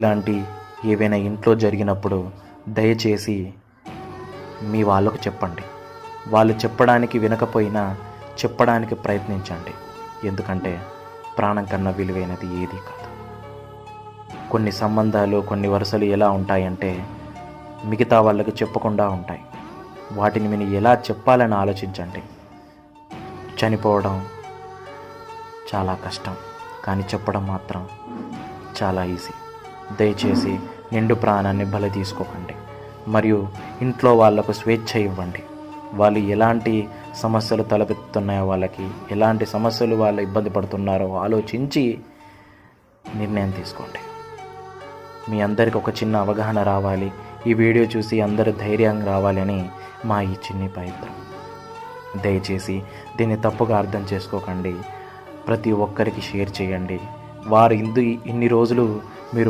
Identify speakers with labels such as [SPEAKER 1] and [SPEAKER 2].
[SPEAKER 1] ఇలాంటి ఏవైనా ఇంట్లో జరిగినప్పుడు దయచేసి మీ వాళ్ళకు చెప్పండి. వాళ్ళు చెప్పడానికి వినకపోయినా చెప్పడానికి ప్రయత్నించండి. ఎందుకంటే ప్రాణం కన్నా విలువైనది ఏదీ కాదు. కొన్ని సంబంధాలు, కొన్ని వరుసలు ఎలా ఉంటాయంటే మిగతా వాళ్ళకి చెప్పకుండా ఉంటాయి. వాటిని మీరు ఎలా చెప్పాలని ఆలోచించండి. చనిపోవడం చాలా కష్టం, కానీ చెప్పడం మాత్రం చాలా ఈజీ. దయచేసి నిండు ప్రాణాన్ని బలి తీసుకోకండి. మరియు ఇంట్లో వాళ్లకు స్వేచ్ఛ ఇవ్వండి. వాళ్ళు ఎలాంటి సమస్యలు తలపెత్తున్నాయో, వాళ్ళకి ఎలాంటి సమస్యలు వాళ్ళు ఇబ్బంది పడుతున్నారో ఆలోచించి నిర్ణయం తీసుకోండి. మీ అందరికి ఒక చిన్న అవగాహన రావాలి, ఈ వీడియో చూసి అందరూ ధైర్యంగా రావాలని మా ఈ చిన్ని ప్రయత్నం. దయచేసి దీన్ని తప్పుగా అర్థం చేసుకోకండి. ప్రతి ఒక్కరికి షేర్ చేయండి. వారు ఇన్ని రోజులు మీరు